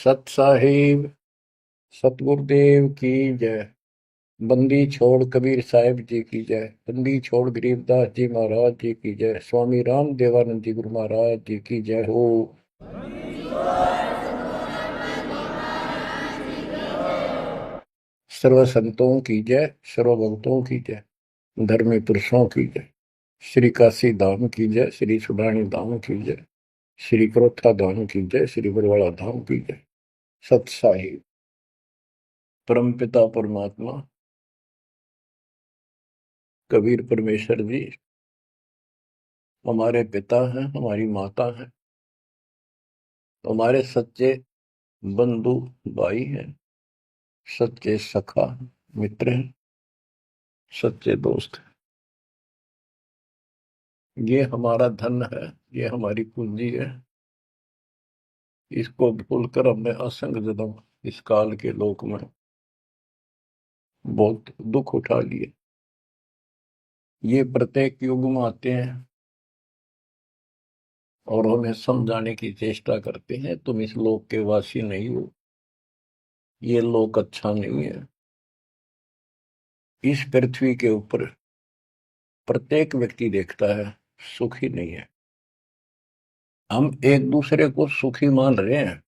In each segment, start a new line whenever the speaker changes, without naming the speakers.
सत साहिब सतगुरुदेव की जय। बंदी छोड़ कबीर साहिब जी की जय। बंदी छोड़ गरीबदास जी महाराज जी की जय। स्वामी राम देवानंद जी गुरु महाराज जी की जय हो। सर्व संतों की जय, सर्व भक्तों की जय, धर्मी पुरुषों की जय। श्री काशी धाम की जय, श्री सुडानी धाम की जय, श्री क्रोथा धाम की जय, श्री बरवाड़ा धाम की जय। सत साहिब परम पिता परमात्मा कबीर परमेश्वर जी हमारे पिता हैं, हमारी माता हैं, हमारे सच्चे बंधु भाई हैं, सच्चे सखा मित्र हैं, सच्चे दोस्त हैं। ये हमारा धन है, ये हमारी पूंजी है। इसको भूलकर हमने असंग जन्म इस काल के लोक में बहुत दुख उठा लिए। ये प्रत्येक युग में आते हैं और हमें समझाने की चेष्टा करते हैं, तुम इस लोक के वासी नहीं हो, ये लोक अच्छा नहीं है। इस पृथ्वी के ऊपर प्रत्येक व्यक्ति देखता है सुखी नहीं है। हम एक दूसरे को सुखी मान रहे हैं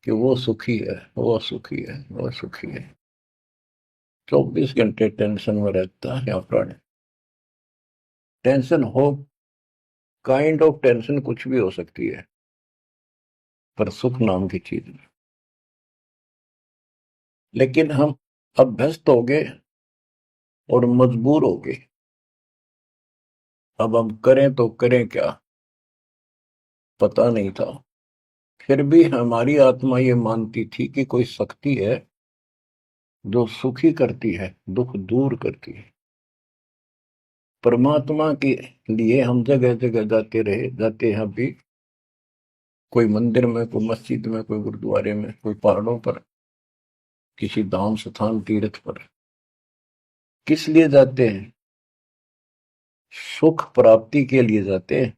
कि वो सुखी है, वो सुखी है, वो सुखी है। 24 घंटे टेंशन में रहता है यहाँ प्राणी। टेंशन हो, काइंड ऑफ टेंशन कुछ भी हो सकती है, पर सुख नाम की चीज नहीं। लेकिन हम अभ्यस्त हो गए और मजबूर हो गए। अब हम करें तो करें क्या, पता नहीं था। फिर भी हमारी आत्मा ये मानती थी कि कोई शक्ति है जो सुखी करती है, दुख दूर करती है। परमात्मा के लिए हम जगह जगह जाते रहे, जाते हैं अभी। कोई मंदिर में, कोई मस्जिद में, कोई गुरुद्वारे में, कोई पहाड़ों पर, किसी धाम स्थान तीर्थ पर। किस लिए जाते हैं? सुख प्राप्ति के लिए जाते हैं।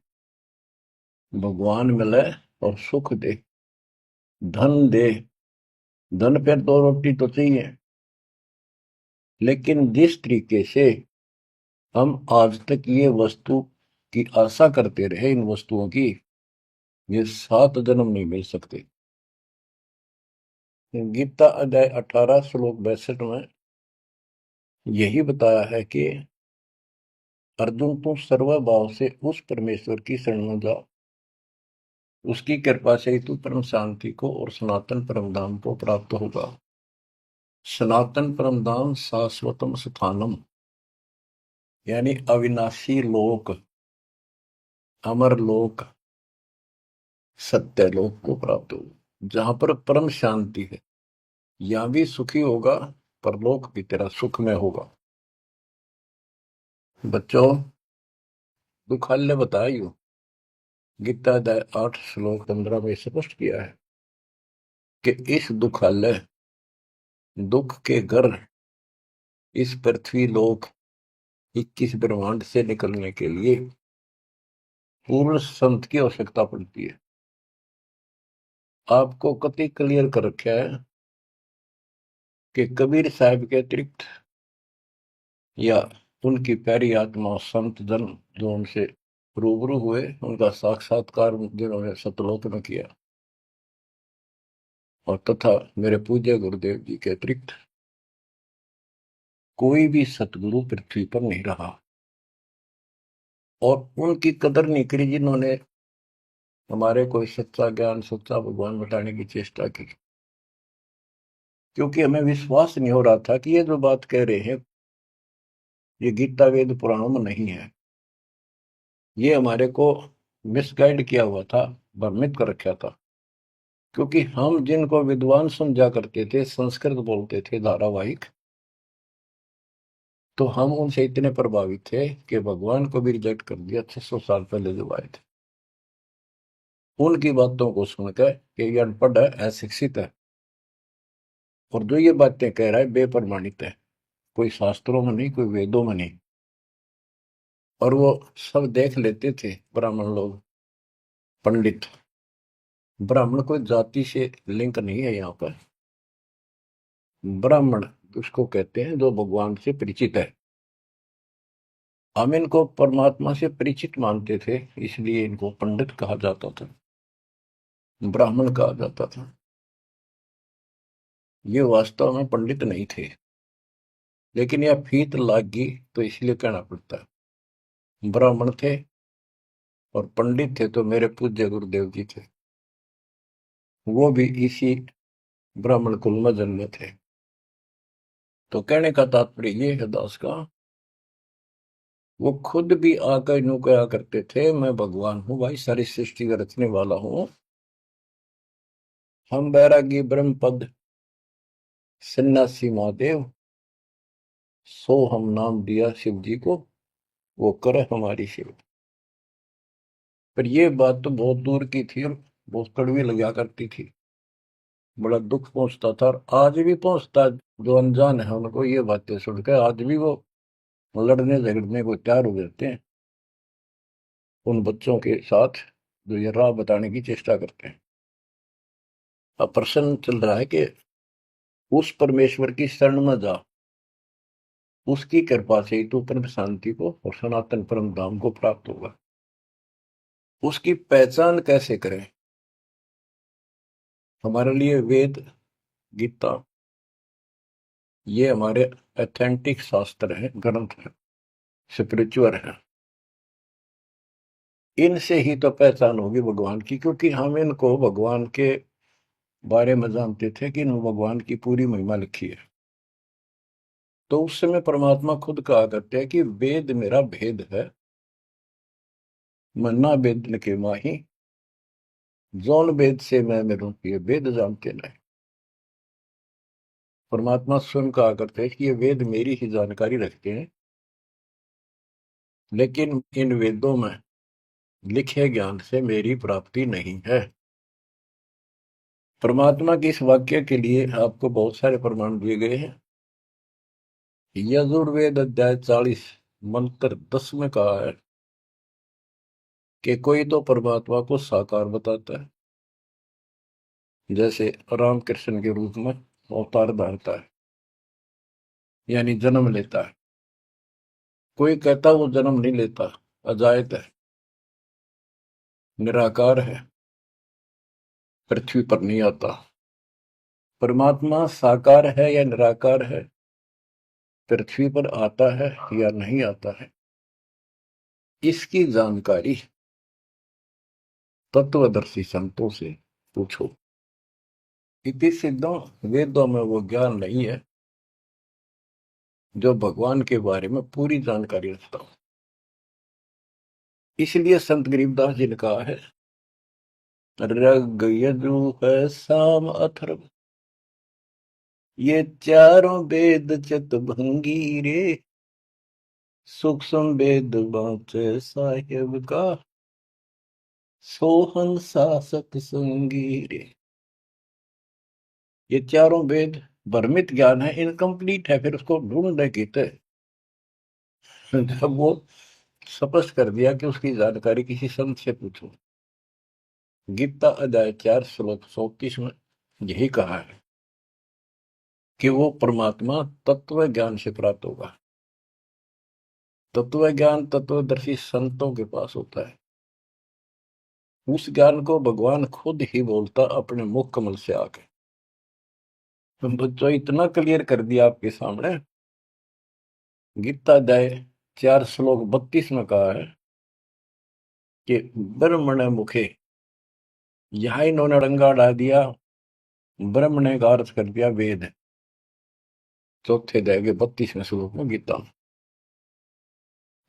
भगवान मिले और सुख दे, धन दे। धन पर दो रोटी तो चाहिए, लेकिन जिस तरीके से हम आज तक ये वस्तु की आशा करते रहे, इन वस्तुओं की, ये 7 जन्म नहीं मिल सकते। गीता अध्याय 18 श्लोक 62 में यही बताया है कि अर्जुन तुम सर्वभाव से उस परमेश्वर की शरण में जाओ, उसकी कृपा से ही तू परम शांति को और सनातन परम धाम को प्राप्त होगा। सनातन परम धाम शाश्वतम स्थानम, यानी अविनाशी लोक, अमर लोक, सत्य लोक को प्राप्त होगा, जहां पर परम शांति है। यहां भी सुखी होगा, परलोक भी तेरा सुख में होगा। बच्चों, दुखालय बताइयो, गीता अध्याय 8 श्लोक 15 में स्पष्ट किया है कि इस दुखालय, दुख के घर, इस पृथ्वी लोक 21 ब्रह्मांड से निकलने के लिए पूर्ण संत की आवश्यकता पड़ती है। आपको कति क्लियर कर रखा है कि कबीर साहब के अतिरिक्त या उनकी प्यारी आत्मा संत जन जो उनसे रूबरू हुए, उनका साक्षात्कार जिन्होंने सतलोक में किया, और तथा मेरे पूज्य गुरुदेव जी के अतिरिक्त कोई भी सतगुरु पृथ्वी पर नहीं रहा। और उनकी कदर नहीं करी जिन्होंने हमारे कोई सच्चा ज्ञान, सच्चा भगवान बताने की चेष्टा की। क्योंकि हमें विश्वास नहीं हो रहा था कि ये जो बात कह रहे हैं ये गीता वेद पुराणों में नहीं है। ये हमारे को मिसगाइड किया हुआ था, भ्रमित कर रखा था। क्योंकि हम जिनको विद्वान समझा करते थे, संस्कृत बोलते थे धारावाहिक, तो हम उनसे इतने प्रभावित थे कि भगवान को भी रिजेक्ट कर दिया 600 साल पहले जो आए थे। उनकी बातों को सुनकर कि ये अनपढ़ है, अशिक्षित है, और जो ये बातें कह रहा है बेप्रमाणित है, कोई शास्त्रों में नहीं, कोई वेदों में नहीं। और वो सब देख लेते थे ब्राह्मण लोग, पंडित, ब्राह्मण कोई जाति से लिंक नहीं है यहाँ पर। ब्राह्मण उसको कहते हैं जो भगवान से परिचित है। हम इनको परमात्मा से परिचित मानते थे, इसलिए इनको पंडित कहा जाता था, ब्राह्मण कहा जाता था। ये वास्तव में पंडित नहीं थे, लेकिन यह फीत लाग गई तो इसलिए कहना पड़ता है। ब्राह्मण थे और पंडित थे तो मेरे पूज्य गुरुदेव जी थे, वो भी इसी ब्राह्मण कुल में जन्मे थे। तो कहने का तात्पर्य ये है दास का, वो खुद भी आकर यूं कहा करते थे, मैं भगवान हूं भाई, सारी सृष्टि का रचने वाला हूं। हम बैरागी ब्रह्म पद सन्यासी महादेव, सो हम नाम दिया शिव जी को, वो करे हमारी सेवा। पर ये बात तो बहुत दूर की थी और बहुत कड़वी लगा करती थी, बड़ा दुख पहुंचता था और आज भी पहुंचता है। जो अनजान है उनको ये बातें सुनकर आज भी वो लड़ने झगड़ने को तैयार हो जाते हैं उन बच्चों के साथ जो ये राह बताने की चेष्टा करते हैं। अब प्रश्न चल रहा है कि उस परमेश्वर की शरण में जा, उसकी कृपा से ही तो परम शांति को और सनातन परम धाम को प्राप्त होगा। उसकी पहचान कैसे करें? हमारे लिए वेद, गीता, ये हमारे ऑथेंटिक शास्त्र हैं, ग्रंथ हैं, स्पिरिचुअल हैं। इनसे ही तो पहचान होगी भगवान की, क्योंकि हम इनको भगवान के बारे में जानते थे कि इन भगवान की पूरी महिमा लिखी है। तो उस समय परमात्मा खुद कहा करते हैं कि वेद मेरा भेद है, मन्ना वेद के माही, जौन वेद से मैं मेरू ये वेद जानते नहीं। परमात्मा स्वयं कहा करते हैं कि ये वेद मेरी ही जानकारी रखते हैं, लेकिन इन वेदों में लिखे ज्ञान से मेरी प्राप्ति नहीं है। परमात्मा के इस वाक्य के लिए आपको बहुत सारे प्रमाण दिए गए हैं। यजुर्वेद अध्याय 40 मंत्र 10 में कहा है कि कोई तो परमात्मा को साकार बताता है, जैसे रामकृष्ण के रूप में अवतार धारता है, यानी जन्म लेता है। कोई कहता वो जन्म नहीं लेता, अजायत है, निराकार है, पृथ्वी पर नहीं आता। परमात्मा साकार है या निराकार है, पृथ्वी पर आता है या नहीं आता है, इसकी जानकारी तत्वदर्शी संतों से पूछो। इति सिद्धों, वेदों में वो ज्ञान नहीं है जो भगवान के बारे में पूरी जानकारी रखता हो। इसलिए संत गरीबदास जी ने कहा है, ऋग यजुः साम अथर्व, ये चारों वेद चतुर्भंगी रे, सूक्ष्म वेद बाँचे साहेब का, सोहन सा सत्संगी रे। ये चारों वेद भ्रमित ज्ञान है, इनकम्प्लीट है, फिर उसको ढूंढने की थे। जब वो स्पष्ट कर दिया कि उसकी जानकारी किसी संत से पूछो। गीता अध्याय 4 श्लोक 34 में यही कहा है कि वो परमात्मा तत्व ज्ञान से प्राप्त होगा। तत्व ज्ञान तत्वदर्शी संतों के पास होता है। उस ज्ञान को भगवान खुद ही बोलता अपने मुख कमल से आके। बच्चों इतना क्लियर कर दिया आपके सामने। गीता अध्याय 4 श्लोक 32 में कहा है कि ब्रह्मण मुखे, यहां इन्होंने रंगा डाल दिया, ब्रह्म ने का अर्थ कर दिया वेद। चौथे अध्याय के 32वें श्लोक में गीता में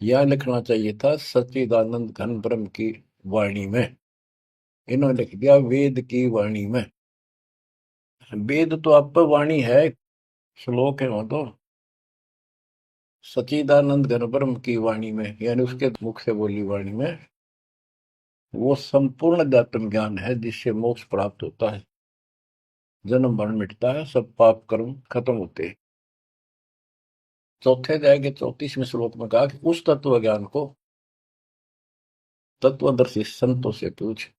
यह लिखना चाहिए था सच्चिदानंद घन ब्रह्म की वाणी में, इन्होंने लिख दिया वेद की वाणी में। वेद तो आप पर वाणी है, श्लोक है वहां तो। सच्चिदानंद घन ब्रह्म की वाणी में यानी उसके मुख से बोली वाणी में वो संपूर्ण अध्यात्म ज्ञान है जिससे मोक्ष प्राप्त होता है, जन्म मरण मिटता है, सब पाप कर्म खत्म होते हैं। चौथे अध्याय के 34वें श्लोक में कहा कि उस तत्व ज्ञान को तत्वदर्शी संतों से पूछ।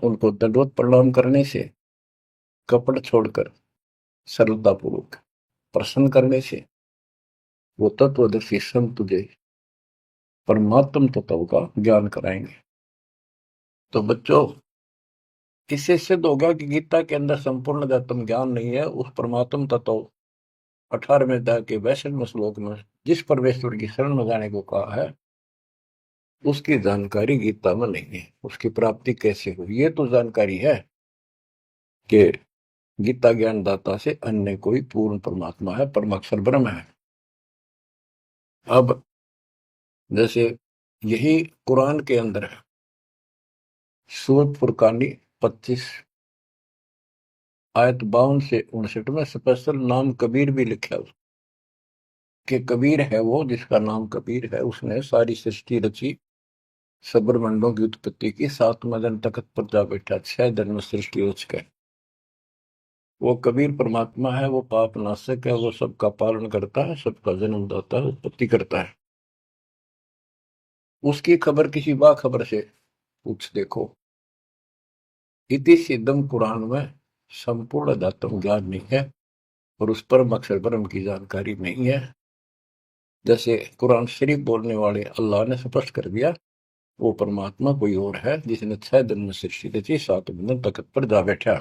उनको दंडवत प्रणाम करने से, कपट छोड़कर सरलतापूर्वक प्रसन्न करने से वो तत्वदर्शी संत तुझे परमात्म तत्व का ज्ञान कराएंगे। तो बच्चों, इससे सिद्ध हो गया कि गीता के अंदर संपूर्ण अध्यात्म ज्ञान नहीं है। उस परमात्म तत्व 18वें अध्याय के 62वें श्लोक में जिस परमेश्वर की शरण में जाने को कहा है, उसकी जानकारी गीता में नहीं है। उसकी प्राप्ति कैसे हुई, ये तो जानकारी है कि गीता ज्ञान दाता से अन्य कोई पूर्ण परमात्मा है, परमाक्षर ब्रह्म है। अब जैसे यही कुरान के अंदर है, सूरत फुरकानी 25 आयत 52 से 59 में स्पेशल नाम कबीर भी लिखा है कि कबीर है वो जिसका नाम कबीर है, उसने सारी सृष्टि रची, सब्रमंडों की उत्पत्ति की, 7वें दिन तख्त पर जा बैठा, 6 दिन में सृष्टि रच गए। वो कबीर परमात्मा है, वो पाप नाशक है, वो सबका पालन करता है, सबका जन्मदाता है, उत्पत्ति करता है। उसकी खबर किसी बाखबर से पूछ देखो। इति सिद्धम कुरान में संपूर्ण अध्यात्म ज्ञान नहीं है और उस परम अक्षर ब्रह्म की जानकारी नहीं है। जैसे कुरान शरीफ बोलने वाले अल्लाह ने स्पष्ट कर दिया, वो परमात्मा कोई और है जिसने 6 दिन में सृष्टि रची, 7वें दिन तख्त पर जा बैठा।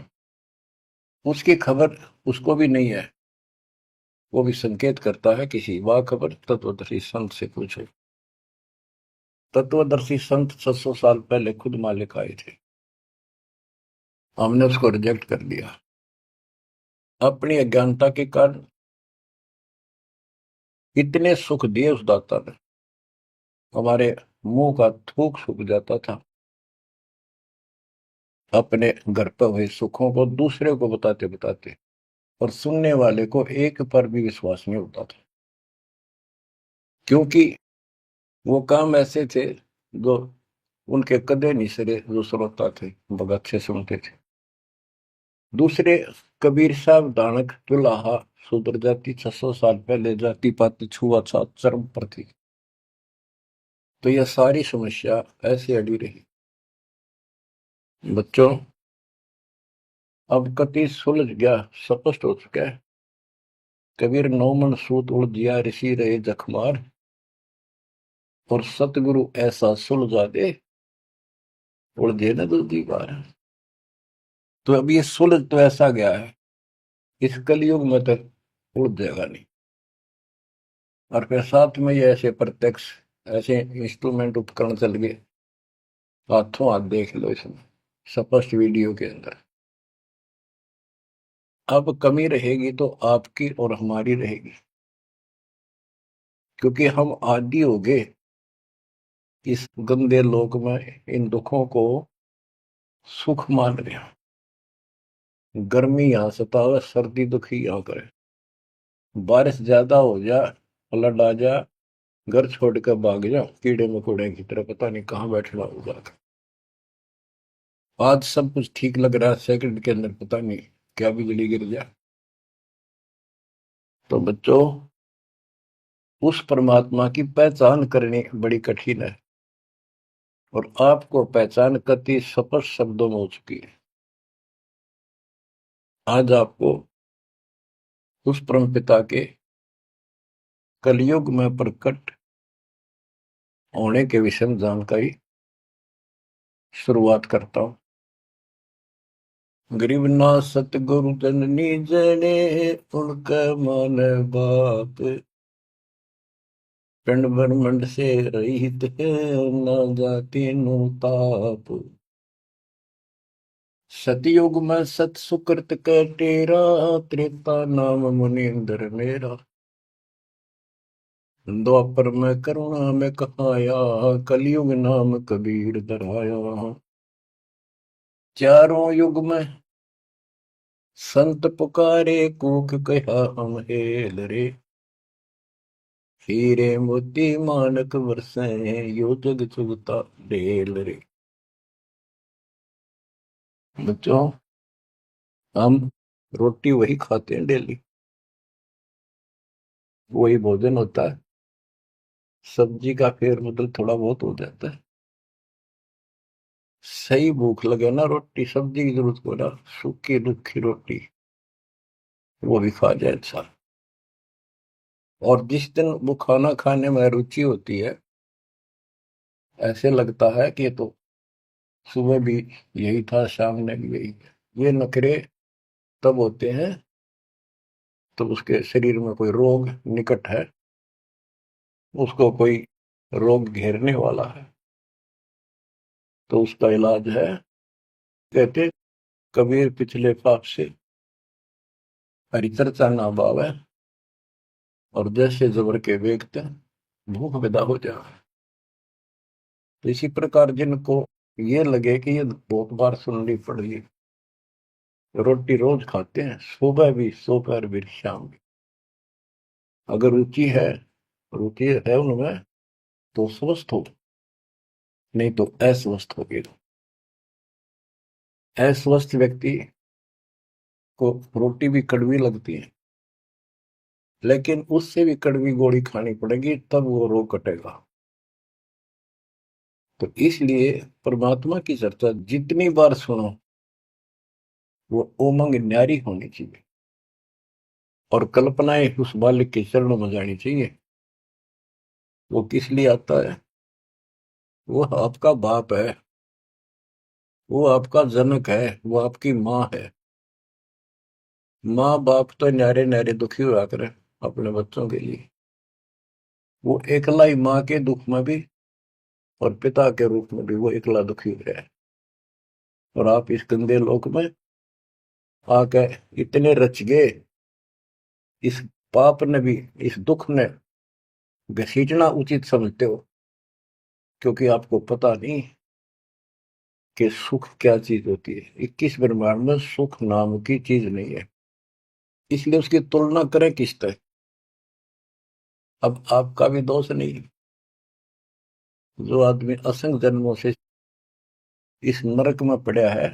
उसकी खबर उसको भी नहीं है। वो भी संकेत करता है किसी बाखबर तत्वदर्शी संत से पूछो। तत्वदर्शी संत 700 साल पहले खुद मालिक आए थे, हमने उसको रिजेक्ट कर दिया। अपनी अज्ञानता के कारण इतने सुख दिए उस दाता ने, हमारे मुंह का थूक सूख जाता था। अपने घर पर हुए सुखों को दूसरे को बताते बताते, और सुनने वाले को एक पर भी विश्वास नहीं होता था, क्योंकि वो काम ऐसे थे जो उनके कदे नहीं सरे, जो श्रोता थे बहुत अच्छे सुनते थे। दूसरे कबीर साहब दानक दुल्हा शूद्र जाति 600 साल पहले जाति पाति छुआछूत चरम पर थी। तो यह सारी समस्या ऐसे अड़ी रही। बच्चों, अब कति सुलझ गया, स्पष्ट हो चुका है। कबीर 9 मन सूत उलझिया ऋषि रहे जखमार, और सतगुरु ऐसा सुलझा दे उलझे न दूसरी बार। तो अब ये सुलझ तो ऐसा गया है, इस कलयुग में तो उलझ जाएगा नहीं। और फिर साथ में ये ऐसे प्रत्यक्ष ऐसे इंस्ट्रूमेंट उपकरण चल गए, हाथों हाथ देख लो इसमें स्पष्ट वीडियो के अंदर। अब कमी रहेगी तो आपकी और हमारी रहेगी, क्योंकि हम आदी हो गए इस गंदे लोक में इन दुखों को सुख मान रहे हैं। गर्मी यहां सतावे, सर्दी दुखी यहां करे, बारिश ज्यादा हो जा, फ्लड आ जा, घर छोड़ कर भाग जा, कीड़े मकोड़े की तरह पता नहीं कहाँ बैठना होगा। आज सब कुछ ठीक लग रहा है, सेकंड के अंदर पता नहीं क्या बिजली गिर जाए। तो बच्चों, उस परमात्मा की पहचान करनी बड़ी कठिन है, और आपको पहचान कति स्पष्ट शब्दों में हो चुकी है। आज आपको उस परम पिता के कलयुग में प्रकट होने के विषय में जानकारी शुरुआत करता हूं। गरीब ना सतगुरु जननी जने, उनका मान बाप, पिंड ब्रह्मंड से रहित है, ना जाति नु ताप। सतयुग में सत सुकृत का तेरा, त्रेता नाम मुनींद्र मेरा। द्वापर में करुणा में कहाया, कलयुग नाम कबीर धराया। चारों युग में संत पुकारे, कूक कहा हम हेल रे। हीरे मोती मानक बरसे, यो जग चुगता ढेल रे। बच्चों, हम रोटी वही खाते हैं डेली, वही भोजन होता है, सब्जी का फेर बदल थोड़ा बहुत हो जाता है। सही भूख लगे ना, रोटी सब्जी की जरूरत को ना, सूखी रुखी रोटी वो भी खा जाए इंसान। और जिस दिन वो खाना खाने में रुचि होती है, ऐसे लगता है कि ये तो सुबह भी यही था, शाम ने भी यही। ये नखरे तब होते हैं तो उसके शरीर में कोई रोग निकट है, उसको कोई रोग घेरने वाला है, तो उसका इलाज है। कहते कबीर पिछले पाप से हरिचर्चा ना बावे, और जैसे जबर के वेगते भूख विदा हो जाए। तो इसी प्रकार जिनको ये लगे कि ये बहुत बार सुननी पड़ी, रोटी रोज खाते हैं, सुबह भी दोपहर भी शाम भी, अगर रुचि है उनमें, तो स्वस्थ हो, नहीं तो अस्वस्थ हो गए। अस्वस्थ व्यक्ति को रोटी भी कड़वी लगती है, लेकिन उससे भी कड़वी गोली खानी पड़ेगी, तब वो रोग कटेगा। तो इसलिए परमात्मा की चर्चा जितनी बार सुनो, वो उमंग न्यारी होनी चाहिए, और कल्पनाएं उस बालक के चरणों में जानी चाहिए। वो किस लिए आता है? वो आपका बाप है, वो आपका जनक है, वो आपकी माँ है। माँ बाप तो न्यारे न्यारे दुखी हुआ करे अपने बच्चों के लिए। वो एकला ही माँ के दुख में भी और पिता के रूप में भी वो एकला दुखी हो रहा है। और आप इस गंदे लोक में आके इतने रच गए, इस पाप ने भी, इस दुख ने घसीटना उचित समझते हो, क्योंकि आपको पता नहीं कि सुख क्या चीज होती है। 21 ब्रह्मांड में सुख नाम की चीज नहीं है, इसलिए उसकी तुलना करें किससे? अब आपका भी दोष नहीं। जो आदमी असंख्य जन्मों से इस नरक में पड़ा है,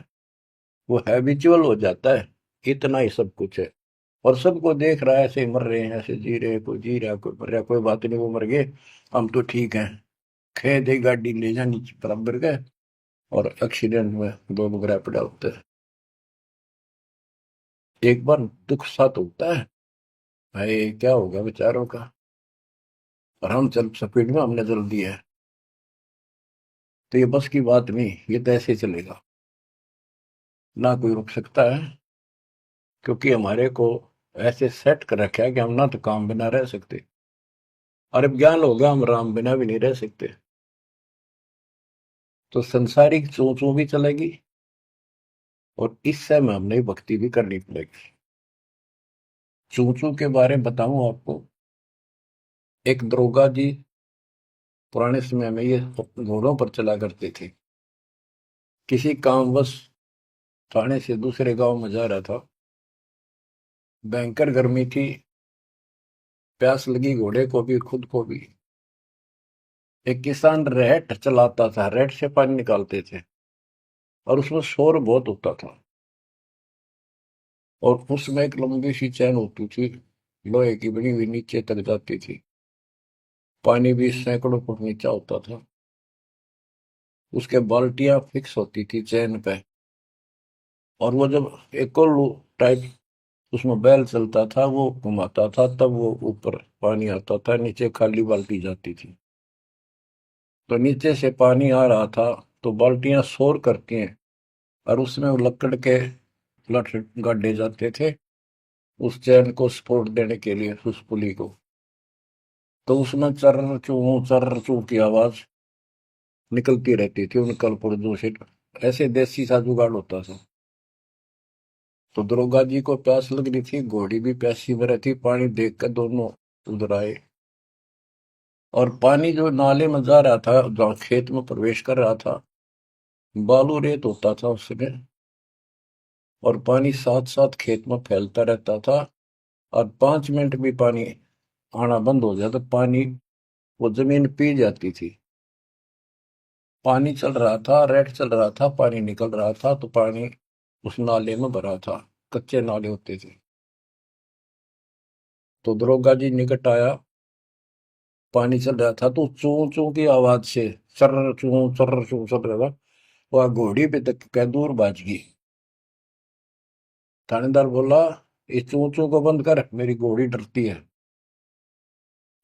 वो हैबिचुअल हो जाता है, इतना ही सब कुछ है। और सबको देख रहा है, ऐसे ही मर रहे हैं, ऐसे जी रहे, कोई जी रहा, कोई मर रहा, कोई बात नहीं, वो मर गए, हम तो ठीक हैं। खे दे गाड़ी ले जानी बराबर गए, और एक्सीडेंट में दो बगैर पड़ा होता है। एक बार दुख साथ होता है, भाई क्या होगा बेचारों का, और हम चल स्पीड में हमने जल दिया है, तो ये बस की बात नहीं, ये तो ऐसे ही चलेगा, ना कोई रुक सकता है। क्योंकि हमारे को ऐसे सेट कर रखा है कि हम ना तो काम बिना रह सकते, और अब ज्ञान होगा हम राम बिना भी नहीं रह सकते। तो संसारिक सोचों भी चलेगी, और इस समय हमने भक्ति भी करनी पड़ेगी। चूचू के बारे में बताऊं आपको, एक दरोगा जी पुराने समय में ये घोड़ों पर चला करते थे। किसी कामवश थाने से दूसरे गांव में जा रहा था, भयंकर गर्मी थी, प्यास लगी घोड़े को भी खुद को भी। एक किसान रहट चलाता था, रहट से पानी निकालते थे, और उसमें शोर बहुत होता था। और उसमें एक लंबी सी चैन होती थी, लोहे की बनी हुई, नीचे तक जाती थी, पानी भी सैकड़ों फुट नीचा होता था। उसके बाल्टियां फिक्स होती थी चैन पे, और वो जब एक और टाइप उसमें बैल चलता था, वो घुमाता था, तब वो ऊपर पानी आता था, नीचे खाली बाल्टी जाती थी। तो नीचे से पानी आ रहा था, तो बाल्टियां शोर करती हैं, और उसमें वो लकड़ के लठ गाड़े जाते थे उस चैन को सपोर्ट देने के लिए, उस पुली को। तो उसमें चर्र चू की आवाज निकलती रहती थी उन कल पुर्जों से। ऐसे देसी सा जुगाड़ होता था। तो दरोगा जी को प्यास लग रही थी, घोड़ी भी प्यासी में रहती, पानी देख कर दोनों उधर आए। और पानी जो नाले में जा रहा था, जहाँ खेत में प्रवेश कर रहा था, बालू रेत होता था उसमें, और पानी साथ साथ खेत में फैलता रहता था। और 5 मिनट भी पानी आना बंद हो जाता, पानी वो जमीन पी जाती थी। पानी चल रहा था, रेड चल रहा था, पानी निकल रहा था, तो पानी उस नाले में भरा था, कच्चे नाले होते थे। तो दरोगा जी निकट आया, पानी चल रहा था, तो चू चू की आवाज से चर्र चू चर रहा था, वह घोड़ी पे तक कै दूर बाज गई। थानेदार बोला, इस चू चू को बंद कर, मेरी घोड़ी डरती है।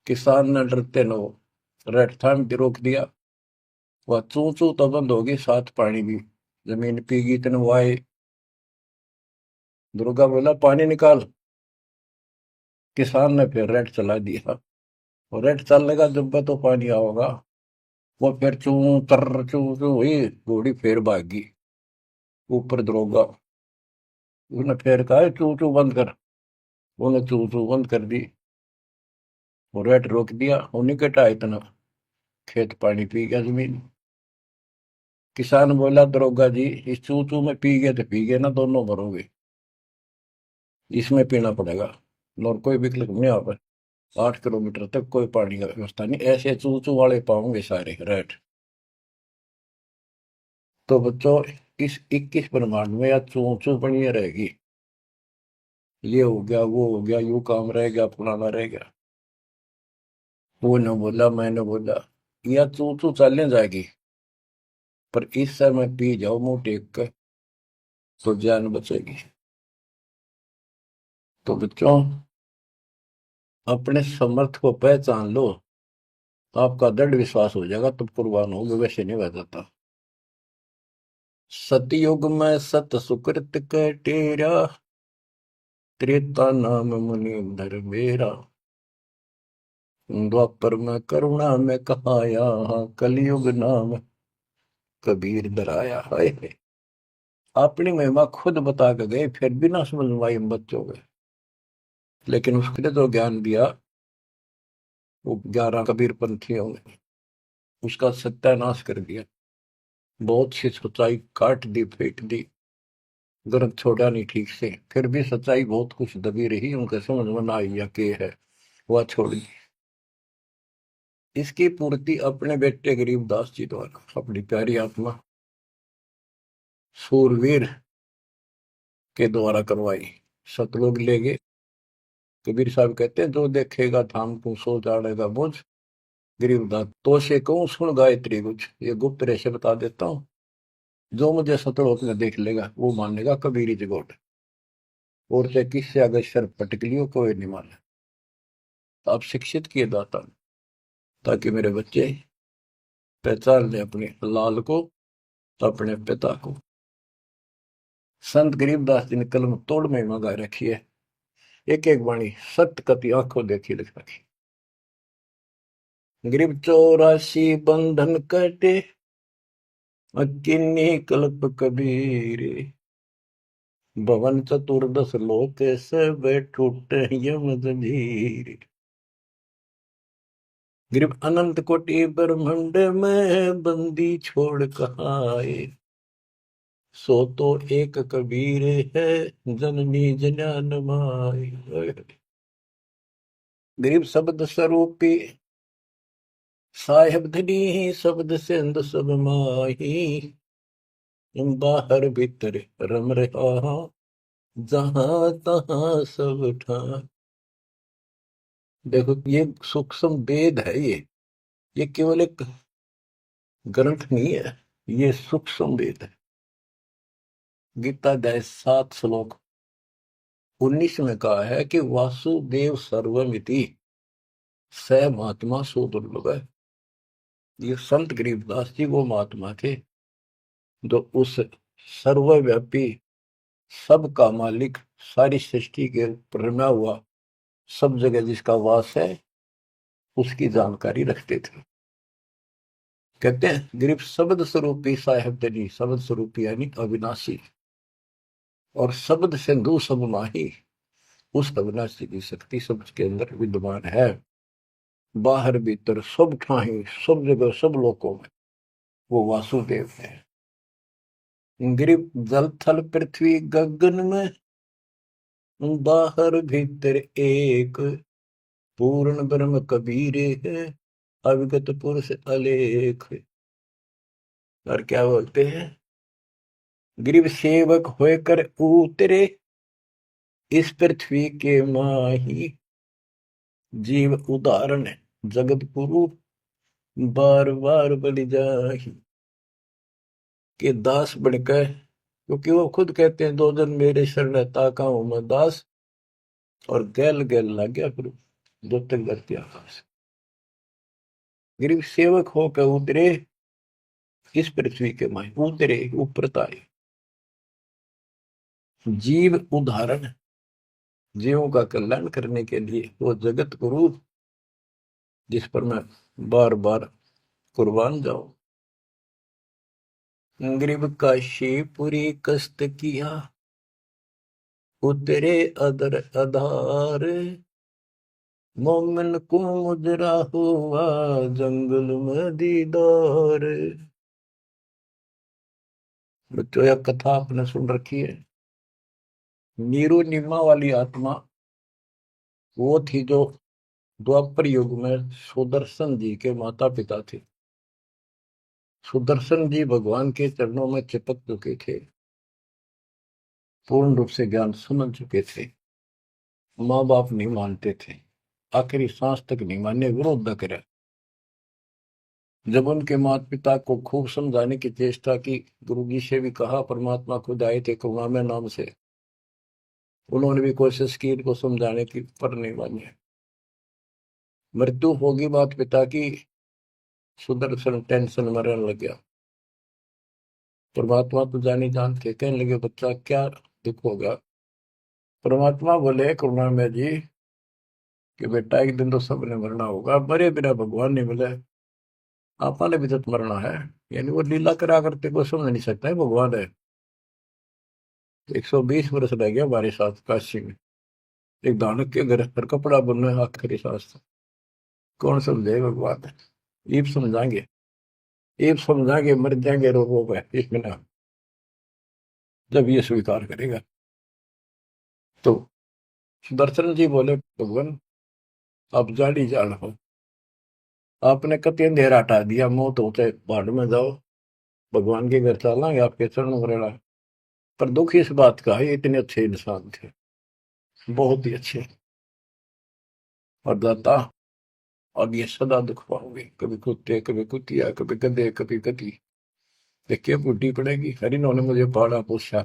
किसान ने डरते न रेड थाम के रोक दिया। वह चू चू तो बंद होगी, साथ पानी भी। जमीन पीगी तेन वाए। दुर्गा बोला, पानी निकाल। किसान ने फिर रेड चला दिया, और रेड चलने का जब तो पानी आओगा। वो फिर चू तर चू चू हुई, घोड़ी फिर भागी। ऊपर दरोगा, उसने फिर कहा, चू चू बंद कर। उन्हें चू चू बंद कर दी, और रेड रोक दिया। उन्हीं के टा इतना खेत पानी पी गया जमीन। किसान बोला, दरोगा जी, इस चू चू में पी गए तो पी गए ना, दोनों मरोगे। इसमें पीना पड़ेगा, और कोई विकल्प नहीं। आप 8 किलोमीटर तक कोई पानी का व्यवस्था नहीं, ऐसे चू चू वाले पाओगे सारे रेट। तो बच्चों, इस 21 ब्रह्मांड में या चू चू बनी रहेगी। ये हो गया, वो हो गया, यू काम रह गया, फलाना रह गया। वो न बोला, मैंने बोला, या चू चू चलने जाएगी, पर इस समय पी जाओ मुंह टेक कर, तो जान बचेगी। तो बच्चों, अपने समर्थ को पहचान लो, तो आपका दृढ़ विश्वास हो जाएगा, तब कुर्बान होगे, वैसे नहीं बह जाता। सतयुग में सत सुकृत के टेरा, त्रेता नाम मुनि मेरा, द्वापर में करुणा में कहाया, कलयुग नाम कबीर दराया। है अपनी महिमा खुद बता के गए, फिर भी ना समझ में आई हम बच्चों के। लेकिन उसने जो ज्ञान दिया, वो 11 कबीर पंथियों ने उसका सत्यानाश कर दिया। बहुत सी सच्चाई काट दी, फेंक दी, ग्रंथ छोड़ा नहीं ठीक से। फिर भी सच्चाई बहुत कुछ दबी रही, उनके समझ में ना आई या के है, वह छोड़ी। इसकी पूर्ति अपने बेटे गरीबदास जी द्वारा, अपनी प्यारी आत्मा सूरवीर के द्वारा करवाई। सतलोक ले गए। कबीर साहब कहते हैं, जो देखेगा धाम को सो जाड़ेगा बुझ। गरीबदास, तो से कहूं सुन गायत्री कुछ, ये गुप्त रहस्य बता देता हूँ। जो मुझे सतलोक में देख लेगा, वो मानेगा कबीरी जगोट, और से किससे अगर सर पटक लियो, कोई नहीं माने। तो आप शिक्षित किए दाता, ताकि मेरे बच्चे पहचान ले अपने लाल को, अपने पिता को। संत गरीबदास जी ने कलम तोड़ में मंगा रखी है। एक एक वाणी सत्य कति आंखों देखी लिख रखी। गरीब 84 बंधन कटे, अकिन्नी कल्प कबीर। भवन चतुर्दश लोक से बैठूटे यम जंजीर। गरीब अनंत कोटि ब्रह्मंड में बंदी छोड़ कहाए, सो तो एक कबीर है, जननी जनान माई। गरीब शब्द स्वरूपी साहेब धनी, शब्द सिंध सब माही। बाहर भीतर रम रहा, जहां तहां सब ठान। देखो, ये सूक्ष्म वेद है। ये केवल एक ग्रंथ नहीं है, ये सूक्ष्म वेद है। गीता अध्याय 7 श्लोक 19 में कहा है कि वासुदेव सर्वमिति, स महात्मा सो दुर्लभ है। ये संत गरीबदास जी वो महात्मा थे, जो उस सर्वव्यापी, सबका मालिक, सारी सृष्टि के ऊपर रमा हुआ, सब जगह जिसका वास है, उसकी जानकारी रखते थे। कहते हैं, गरीब शब्द स्वरूपी साहेब दनी, शब्द स्वरूपी यानी अविनाशी, और शब्द सिंधु सब माही, उस अविनाशी की शक्ति सबके अंदर विद्यमान है। बाहर भीतर सब ठाही, सब जगह, सब लोकों में वो वासुदेव है। गरीब जल थल पृथ्वी गगन में, बाहर भीतर एक, पूर्ण ब्रह्म कबीर है, अविगत पुरुष अलेख। और क्या बोलते हैं, गरीब सेवक होकर उतरे, इस पृथ्वी के माही। जीव उदाहरण जगत गुरु, बार बार बलि जाही। कि दास बनकर, क्योंकि वो खुद कहते हैं 2 दिन मेरे शरण ताका हूं मैं दास, और गैल गैल लग गया फिर जो तक धरती आकाश। गरीब सेवक होकर उतरे इस पृथ्वी के माए, उतरे ऊपर तारे। जीव उदाहरण, जीवों का कल्याण करने के लिए वो जगत गुरु जिस पर मैं बार बार कुर्बान जाऊं। गरीब काशीपुरी कष्ट किया, उतरे अदर आधार, मोमिन को मुजरा हुआ जंगल में दीदार। बच्चों यह कथा आपने सुन रखी है। नीरू नीमा वाली आत्मा वो थी जो द्वापर युग में सुदर्शन जी के माता पिता थे। सुदर्शन जी भगवान के चरणों में चिपक चुके थे, पूर्ण रूप से ज्ञान समझ चुके थे। माँ बाप नहीं मानते थे, आखिरी सांस तक नहीं माने, विरोध न करे। जब उनके माता पिता को खूब समझाने की चेष्टा की, गुरु जी से भी कहा, परमात्मा खुद आए थे करुणामय नाम से, उन्होंने भी कोशिश की इनको समझाने की, पर नहीं माने। मृत्यु होगी माता पिता की, सुदर्शन टेंशन में रहने लग गया। परमात्मा तो जानी जानते, कहने लगे बच्चा क्या दुख होगा। परमात्मा बोले करुणामय जी कि बेटा एक दिन तो सबने मरना होगा, मरे बिना भगवान नहीं मिले, आपने भी तो मरना है। यानी वो लीला करा करते को समझ नहीं सकता है भगवान है। 120 वर्ष रह गया हमारे साथ काशी में, एक दानक के घर पर कपड़ा बुनना है आखिरी सांस तक। कौन समझे भगवान है। ईब समझाएंगे, ईब समझाएंगे, मर जाएंगे रोगों में इसमें ना, जब ये स्वीकार करेगा। तो सुदर्शन जी बोले भगवान आप जान ही जान हो, आपने कति अंधेरा हटा दिया, मौत होते पहाड़ में जाओ, भगवान के घर चलेंगे, आपके चरणों में रहना। पर दुख इस बात का है ये इतने अच्छे इंसान थे, बहुत ही अच्छे, और दाता अब ये सदा दुख पाओगे, कभी कुत्ते कभी कुतिया कभी गधे कभी गधी। देखिए बुढ़ी पड़ेगी, हरि ने मुझे पाला पोसा,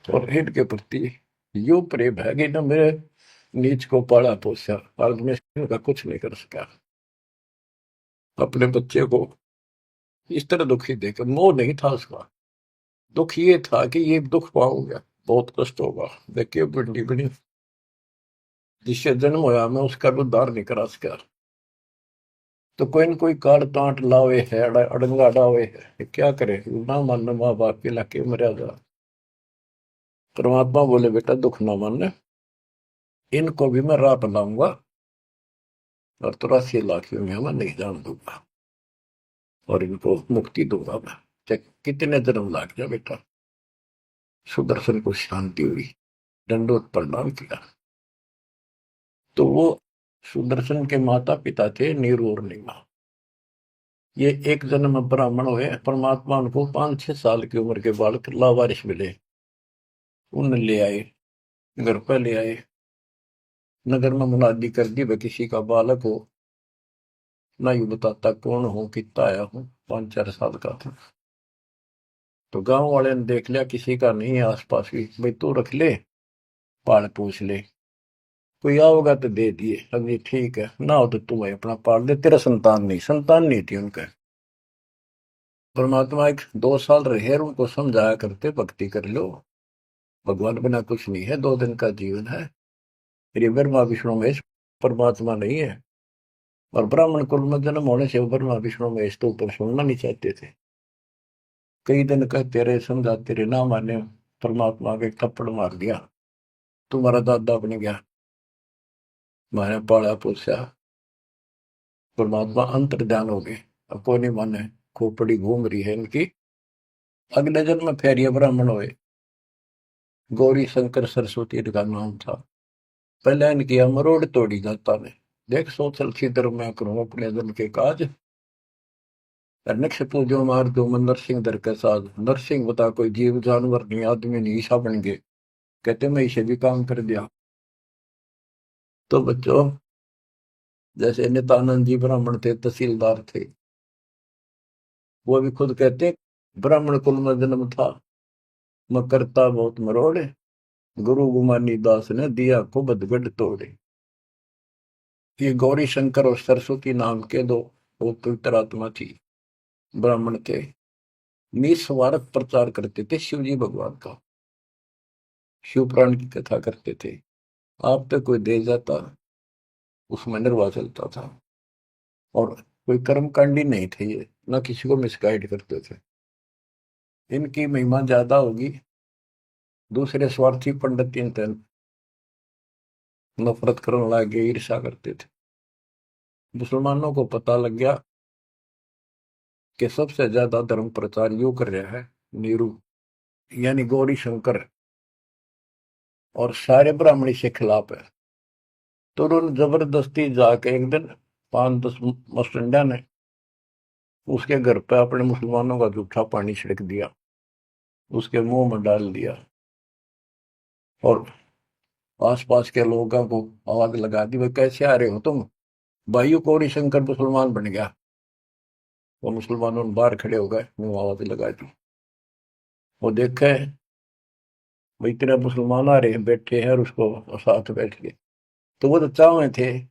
और इनके प्रति यो प्रेम है कि ना मेरे नीच को पाला पोसा, आज मैं इनका कुछ नहीं कर सका। अपने बच्चे को इस तरह दुखी देकर, मोह नहीं था उसका, दुख ये था कि ये दुख पाऊंगा, बहुत कष्ट होगा। देखिए बुढ़ी बड़ी जिससे जन्म होया मैं उसका भी उद्धार नहीं करा सका। तो कोई न कोई काट तांट लावे है, अड़ंगा डावे है, क्या करे, ना मानना माँ बाप के लाके मर्यादा। परमात्मा बोले बेटा दुख ना मानना, इनको भी मैं राह लाऊंगा, और 83 लाख में मैं नहीं जान दूंगा, और इनको मुक्ति दूंगा मैं, चाहे कितने जन्म लाग जाए बेटा। सुदर्शन को शांति हुई, दंडोत प्रणाम किया। तो वो सुदर्शन के माता पिता थे नीरू और नीमा। ये एक जन्म में ब्राह्मण हुए, परमात्मा उनको 5-6 साल की उम्र के बालक लावारिस मिले, उन ले आए, घर पर ले आए, नगर में मुनादी कर दी, वह किसी का बालक हो, ना यू बताता कौन हो, कितना आया हूं, 5-4 साल का था। तो गांव वाले ने देख लिया किसी का नहीं है आसपास भी, भाई तू रख ले, पाल पूछ ले, कोई आओगा तो दे दिए, अभी ठीक है, ना हो तो तू अपना पाल दे, तेरा संतान नहीं, संतान नहीं थी उनका। परमात्मा 1-2 साल रहे, उनको समझाया करते भक्ति कर लो, भगवान बिना कुछ नहीं है, 2 दिन का जीवन है, फिर ब्रह्मा विष्णु महेश परमात्मा नहीं है। और ब्राह्मण कुल में जन्म होने से ब्रह्मा विष्णु महेश तो ऊपर सुनना नहीं चाहते थे। कई दिन कहते रहे, समझाते रहे, ना माने, परमात्मा के थप्पड़ मार दिया, तुम्हारा दादा बन गया, मैंने पाला पोसा। परमात्मा अंतर ध्यान हो गए, अब कोई नहीं माने, खोपड़ी घूम रही है इनकी। अगले जन्म में फिर ये ब्राह्मण हुए, गौरी शंकर सरस्वती इनका नाम था। पहले इनकी मरोड़ तोड़ी जाता ने, देख सोचल छिद्र मैं करूं अपने जन के काज, नक्ष पूजो मार दो मैं नरसिंह दर के साथ। नरसिंह बता कोई जीव जानवर नहीं, आदमी नहीं, ईशा बन गए, कहते मैं इसे भी काम कर दिया। तो बच्चों जैसे नित्यानंद जी ब्राह्मण थे, तहसीलदार थे, वो भी खुद कहते ब्राह्मण कुल में जन्म था, मैं करता बहुत मरोड़े, गुरु गुमानी दास ने दिया को बदगढ़ तोड़े। ये गौरी शंकर और सरस्वती नाम के दो वो पवित्र आत्मा थी, ब्राह्मण के निस्वार्थ प्रचार करते थे शिव जी भगवान का, शिव पुराण की कथा करते थे। आप पे कोई दे जाता, उसमें निर्वाह चलता था, और कोई कर्मकांडी नहीं थे ये, ना किसी को मिसगाइड करते थे। इनकी महिमा ज्यादा होगी, दूसरे स्वार्थी पंडित इनसे नफरत करने लगे, ईर्षा करते थे। मुसलमानों को पता लग गया कि सबसे ज्यादा धर्म प्रचार यू कर रहा है नीरू, यानी गौरी शंकर, और सारे ब्राह्मणी से खिलाफ है। तो उन्होंने जबरदस्ती जाके एक दिन 5-10 मस्टंडा ने उसके घर पे अपने मुसलमानों का जूठा पानी छिड़क दिया, उसके मुंह में डाल दिया, और आसपास के लोगों को आवाज लगा दी, भाई कैसे आ रहे हो तुम, भाइयों गौरी शंकर मुसलमान बन गया। वो मुसलमानों ने बाहर खड़े हो गए, मुंह आवाज लगा दी। वो देखे भाई इतने मुसलमान आ रहे हैं, बैठे हैं, और उसको साथ बैठ के, तो वो तो चाहे थे,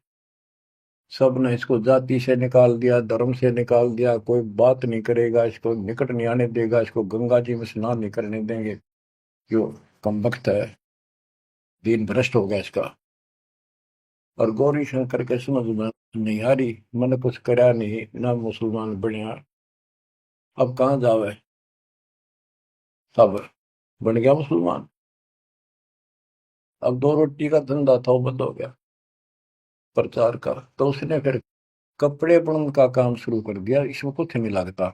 सब ने इसको जाति से निकाल दिया, धर्म से निकाल दिया, कोई बात नहीं करेगा, इसको निकट नहीं आने देगा, इसको गंगा जी में स्नान नहीं करने देंगे, क्यों कमबख्त है, दीन भ्रष्ट हो गया इसका। और गौरी शंकर के समझ में नहीं आ रही, मैंने कुछ करा नहीं ना, मुसलमान बनया, अब कहाँ जावे, सब बन गया मुसलमान। अब दो रोटी का धंधा था वो बंद हो गया प्रचार का, तो उसने फिर कपड़े बुनने का काम शुरू कर दिया। इसमें कुछ नहीं लगता,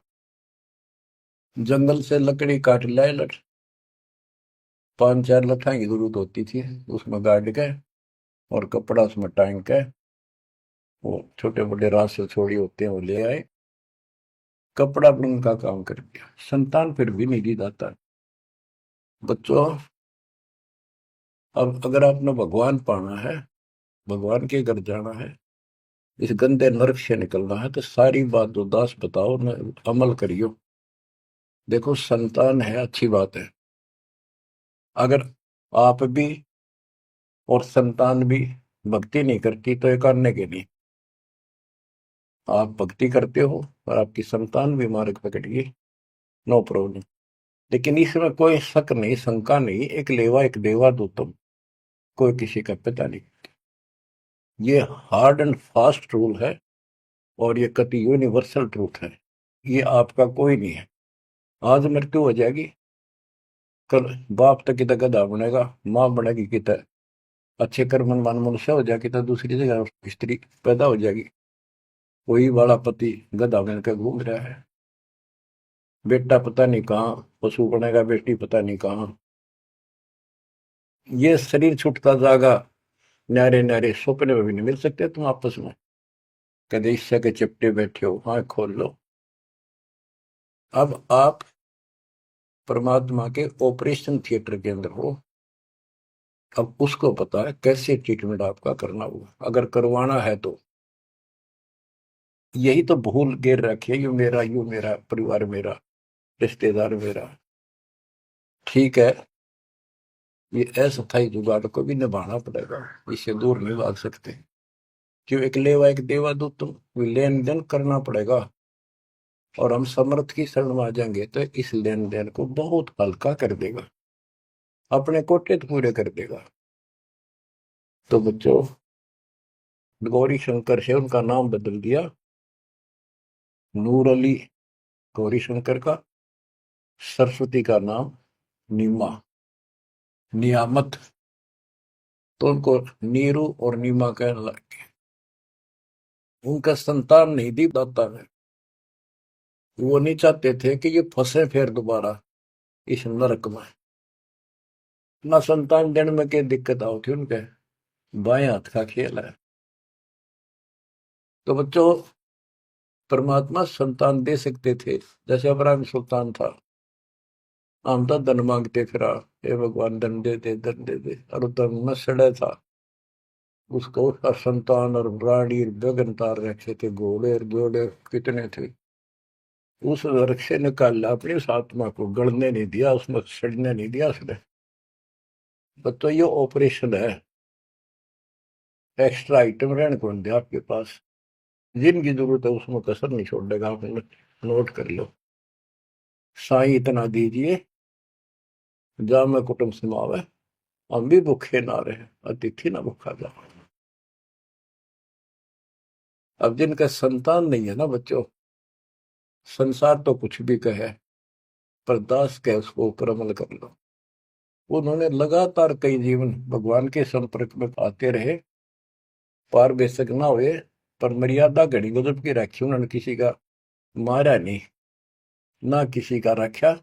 जंगल से लकड़ी काट लाए, 5-4 लठाई की जरूरत होती थी, उसमें गाड़ के और कपड़ा उसमें टांग के, वो छोटे बड़े रास से छोड़ी होते हैं वो ले आए, कपड़ा बुनने का काम कर दिया। संतान फिर भी नहीं दी जाता। बच्चों, अब अगर आपने भगवान पाना है, भगवान के घर जाना है, इस गंदे नरक से निकलना है, तो सारी बात जो दास बताओ न, अमल करियो। देखो संतान है अच्छी बात है, अगर आप भी और संतान भी भक्ति नहीं करती तो ये करने के लिए, आप भक्ति करते हो और आपकी संतान भी मार्ग पकड़िए, नो प्रॉब्लम। लेकिन इसमें कोई शक नहीं, शंका नहीं, एक लेवा एक देवा दो तुम, कोई किसी का पता नहीं। ये हार्ड एंड फास्ट रूल है, और ये कति यूनिवर्सल ट्रूथ है, ये आपका कोई नहीं है। आज मृत्यु हो जाएगी, कल बाप तक कितना गधा बनेगा, माँ बनेगी कितना अच्छे कर्म मन मनुष्य हो जाएगी, तो दूसरी जगह स्त्री पैदा हो जाएगी, वही वाला पति गधा बनकर घूम रहा है, बेटा पता नहीं कहाँ पशु बनेगा, बेटी पता नहीं कहाँ। ये शरीर छूटता जागा, न्यारे न्यारे सपने में भी नहीं मिल सकते तुम आपस में, कदे इससे के चिपटे बैठे हो, हाँ खोल लो। अब आप परमात्मा के ऑपरेशन थिएटर के अंदर हो, अब उसको पता है कैसे ट्रीटमेंट आपका करना होगा, अगर करवाना है तो। यही तो भूल गिर रखी है, यू मेरा परिवार मेरा, रिश्तेदार मेरा। ठीक है, ये अस्थायी जुगाड़ को भी निभाना पड़ेगा, इससे दूर नहीं भाग सकते। क्यों, एक लेवा एक देवा दो तुम, लेन देन करना पड़ेगा, और हम समर्थ की शरण में आ जाएंगे तो इस लेन देन को बहुत हल्का कर देगा, अपने कोटे तो पूरे कर देगा। तो बच्चों, गौरी शंकर से उनका नाम बदल दिया, नूर अली गौरी शंकर का, सरस्वती का नाम नीमा, नियामत, तो उनको नीरू और नीमा कहने लगे। उनका संतान नहीं दी दाता ने, वो नहीं चाहते थे कि ये फंसे फिर दोबारा इस नरक में। ना संतान देने में क्या दिक्कत आओ थी उनके, बाएं हाथ का खेल है। तो बच्चों, परमात्मा संतान दे सकते थे, जैसे अब्राहम सुल्तान था, हम तो धन मांगते फिरा, हे भगवान धन दे दे धन दे दे, और धन में सड़े था, उसको उसका संतान और रानी गगन तार रखे थे, घोड़े और घोड़े कितने थे। उस नरक से निकाला अपनी उस आत्मा को, गड़ने नहीं दिया, उसमें सड़ने नहीं दिया उसने। तो ये ऑपरेशन है। एक्स्ट्रा आइटम रहने कौन दे आपके पास, जिनकी जरूरत है उसमें कसर नहीं छोड़ेगा। आप नोट कर लो। साईं इतना दीजिए, जा मैं कुटुंब समावे, हम भी भूखे ना रहे, अतिथि ना भूखा जा। अब जिनका संतान नहीं है ना बच्चों, संसार तो कुछ भी कहे, पर दास के उसको ऊपर अमल कर लो। उन्होंने लगातार कई जीवन भगवान के संपर्क में आते रहे, पार बेशक ना हुए, पर मर्यादा घड़ी गजब की रखी उन्होंने। किसी का मारा नहीं, ना किसी का रखा,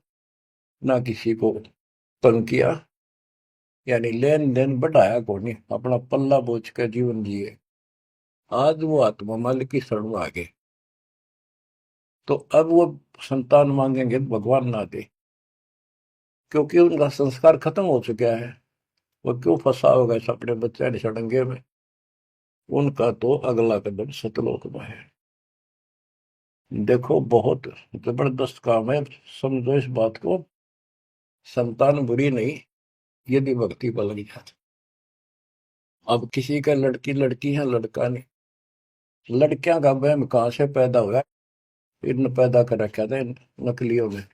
ना किसी को तंग किया, यानी लेन देन बढ़ाया को नहीं, अपना पल्ला बोझ कर जीवन जिए। आज वो आत्मा मालिक की शरण में आ गए, तो अब वो संतान मांगेंगे तो भगवान ना दे, क्योंकि उनका संस्कार खत्म हो चुका है। वो क्यों फंसा होगा इस अपने बच्चे ने सड़ंगे में। उनका तो अगला कदम सतलोक में है। देखो बहुत जबरदस्त काम है, समझो इस बात को। संतान बुरी नहीं, यदि भक्ति पर लग जाती। अब किसी का लड़की लड़की है, लड़का नहीं। लड़कियां का वहम कहाँ से पैदा हुआ? इन पैदा कर रखा था इन नकलियों में,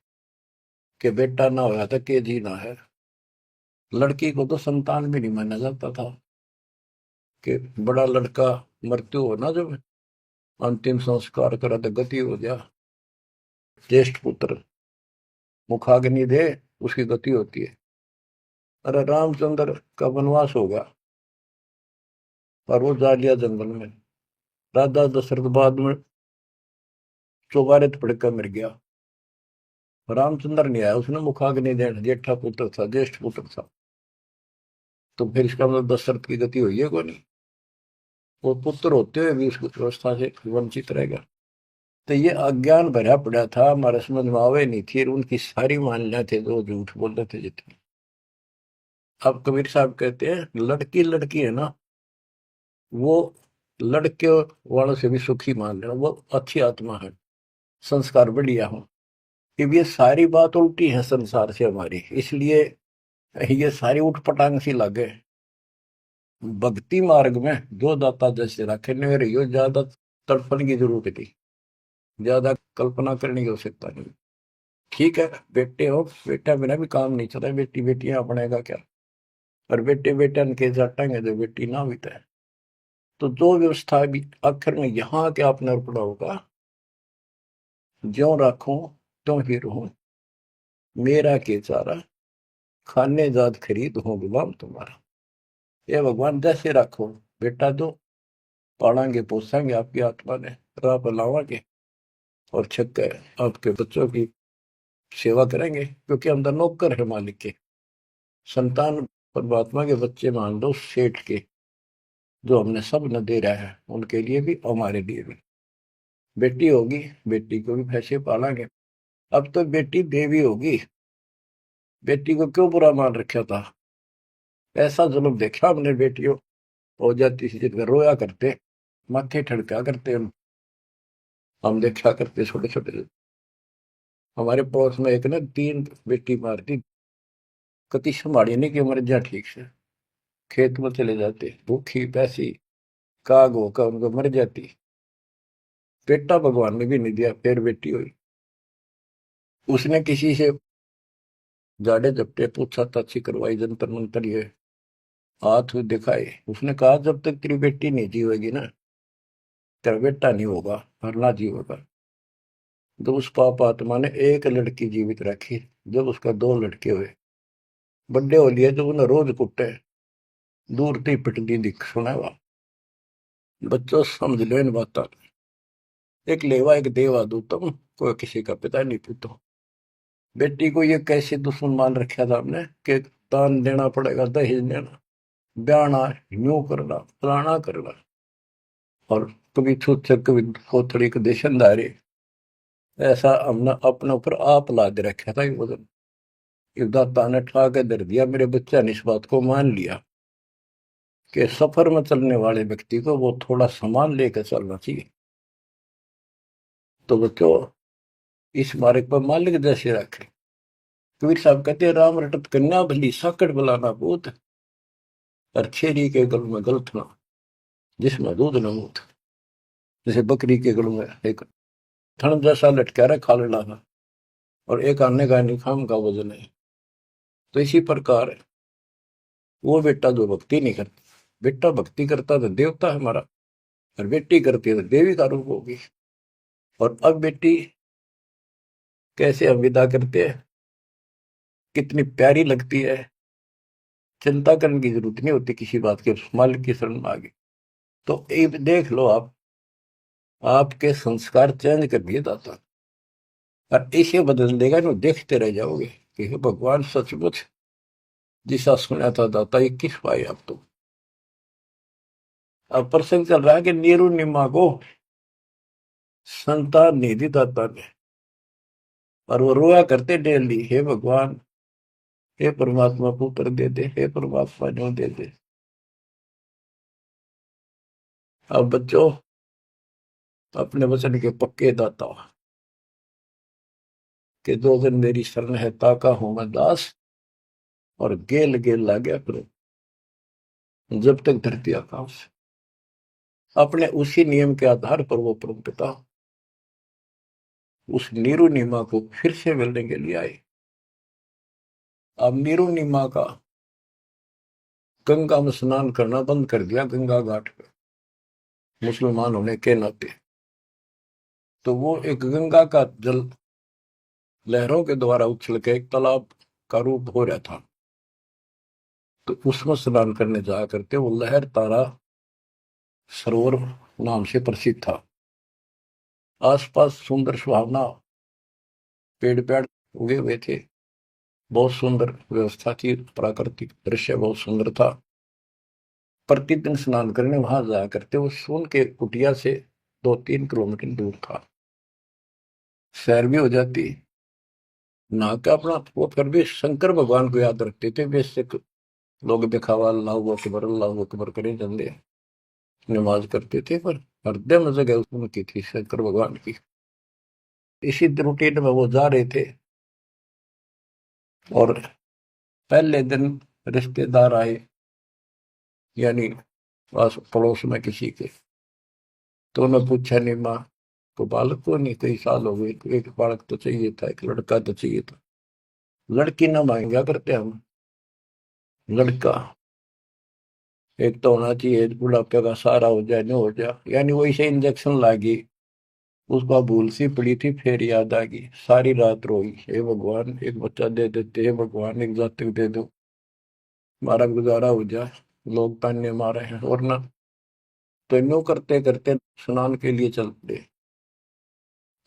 कि बेटा ना होया था के जी ना है। लड़की को तो संतान भी नहीं माना जाता था, कि बड़ा लड़का मृत्यु हो ना, जब अंतिम संस्कार करा तो गति हो गया, ज्येष्ठ पुत्र मुखाग्नि दे, उसकी गति होती है। अरे रामचंद्र का वनवास होगा और वो जा लिया जंगल में। राजा दशरथ बाद में चौबारे पड़कर मर गया। रामचंद्र नहीं आया, उसने मुखाग्नि देना, जेठा पुत्र था, ज्येष्ठ पुत्र था। तो फिर इसका मतलब दशरथ की गति हुई है को नहीं? वो पुत्र होते हुए भी उस व्यवस्था से वंचित रह गया। तो ये अज्ञान भरा पड़ा था, हमारे समझ में आवे नहीं थी, उनकी सारी मान्यता थे जो झूठ बोलते थे जितने। अब कबीर साहब कहते हैं लड़की लड़की है ना, वो लड़के वालों से भी सुखी मान लेना, वो अच्छी आत्मा है, संस्कार बढ़िया हो। कि ये सारी बात उल्टी है संसार से हमारी, इसलिए ये सारी उठपटांग सी लगे। भक्ति मार्ग में जो दाता जैसे रखे नहीं रही हो, ज्यादा तड़पण की जरूरत थी, ज्यादा कल्पना करने की आवश्यकता नहीं। ठीक है, बेटे हो, बेटा बिना भी काम नहीं चलता, बेटी बेटियां अपनेगा क्या? और बेटे बेटा के जाटेंगे जो बेटी ना बीता है। तो जो व्यवस्था भी आखिर में यहाँ के आपने पड़ा होगा, ज्यो राखूं त्यों ही रहूं, मेरा के चारा, खाने जात खरीद हो गुलाम तुम्हारा। ये भगवान जैसे रखो, बेटा दो, पालेंगे पोसेंगे आपकी आत्मा ने, राह पर लावांगे, और छक्के आपके बच्चों की सेवा करेंगे, क्योंकि हम तो नौकर है मालिक के। संतान परमात्मा के बच्चे मान लो, सेठ के, जो हमने सब न दे रहा है, उनके लिए भी हमारे लिए भी। बेटी होगी, बेटी को भी पैसे पालेंगे। अब तो बेटी देवी होगी, बेटी को क्यों बुरा मान रखा था? ऐसा जुल्म देखा हमने, बेटियों हो जाती थी जिनका रोया करते, माथे ठड़का करते, हम देखा करते छोटे छोटे। हमारे पड़ोस में एक ने 3 बेटी मार दी, कति संभाली नहीं कि मर जा ठीक से, खेत में चले जाते भूखी पैसी, काग होकर उनको मर जाती। बेटा भगवान ने भी नहीं दिया, फिर बेटी हुई। उसने किसी से जाड़े झपटे पूछा ताछी करवाई, जंतर मंतर ये हाथ दिखाए। उसने कहा जब तक तेरी बेटी नहीं जीवेगी ना, तेरा बेटा नहीं होगा, वरना जीवेगा। जब उस पाप आत्मा ने एक लड़की जीवित रखी, जब उसका 2 लड़के हुए, बड्डे हो लिए, जब उन्हें रोज कुटे, दूर थी पिटती दिख सुना हुआ। बच्चों समझ लो इन बात। एक लेवा एक देवा दूतम, कोई किसी का पिता नहीं पूतो। बेटी को ये कैसे दुश्मन मान रखा था हमने, कि दान देना पड़ेगा, दहेज देना, ब्याना, यूं करना, फलाना करना, और कभी छूत कभी खोतड़ी के देशनदारी। ऐसा हमने अपने ऊपर आप लाद रखा था। वजन दाता ने ठा के दर दिया, मेरे बच्चा ने इस बात को मान लिया कि सफर में चलने वाले व्यक्ति को वो थोड़ा सामान लेकर चलना चाहिए। तो बच्चों, इस मार्ग पर मालिक जैसे रखे। कबीर साहब कहते हैं, राम रटत कन्या भली साकट बुलाना पूत, और छेरी के गल में गलत ना, जिसमें दूध न मूत। जैसे बकरी के गल में एक थन जैसा लटका रखा लेना, और एक आने का निखाम का वजन है। तो इसी प्रकार वो बेटा जो भक्ति नहीं करता, बेटा भक्ति करता तो देवता है हमारा, और बेटी करती है तो देवी का रूप होगी। और अब बेटी कैसे हम विदा करते हैं, कितनी प्यारी लगती है, चिंता करने की जरूरत नहीं होती किसी बात के, मालिक की शरण में आ गई तो एक देख लो आप, आपके संस्कार चेंज कर दिए दाता, और इसे बदल देगा ना, देखते रह जाओगे कि हे भगवान सचमुच जिसा सुना था दाता ये किस पाए आप तो। अब प्रसंग चल रहा है कि नीरू निम्मा को संतान नहीं दी दाता ने, और वो रोया करते डेली, हे भगवान, हे परमात्मा पुत्र दे दे, हे परमात्मा जो दे दे। अब बच्चों अपने वचन के पक्के दाता, कि दो दिन मेरी शरण है ताका हूं मैं दास, और गेल गेल ला गया करो जब तक धरती आकाश। अपने उसी नियम के आधार पर वो परम पिता उस नीरू नीमा को फिर से मिलने के लिए आए। अब नीरू नीमा का गंगा में स्नान करना बंद कर दिया, गंगा घाट पे मुसलमान होने के नाते। तो वो एक गंगा का जल लहरों के द्वारा उछल के एक तालाब का रूप हो रहा था, तो उसमें स्नान करने जाया करते। वो लहर तारा सरोवर नाम से प्रसिद्ध था। आसपास सुंदर सुहावना पेड़ पेड़ उगे हुए थे, बहुत सुंदर व्यवस्था थी, प्राकृतिक दृश्य बहुत सुंदर था। प्रतिदिन स्नान करने वहां जाया करते। वो सोन के कुटिया से 2-3 किलोमीटर दूर था, सैर भी हो जाती, नहा के अपना वो फिर भी शंकर भगवान को याद रखते थे। बेशक लोग दिखावा अल्लाह अकबर करे चंदे नमाज करते थे, पर हृदय में जगह उनकी थी शंकर भगवान की। इसी रूटीन में वो जा रहे थे, और पहले दिन रिश्तेदार आए, यानी पास पड़ोस में किसी के। तो उन्होंने पूछा, नहीं माँ को बालक को नहीं, कई साल हो गए, एक बालक तो चाहिए था, एक लड़का तो चाहिए था। लड़की ना मांगा करते हम, लड़का एक तो होना चाहिए, बुढ़ापे का सहारा हो जाए, नहीं हो जाए। यानी वही से इंजेक्शन लागी, उसका भूल सी पड़ी थी, फिर याद आ गई, सारी रात रोई, हे भगवान एक बच्चा दे देते, हे भगवान एक जातक दे दो, हमारा गुजारा हो जाए, लोग ताने मारे हैं। और ना तो यूं करते करते स्नान के लिए चल पड़े,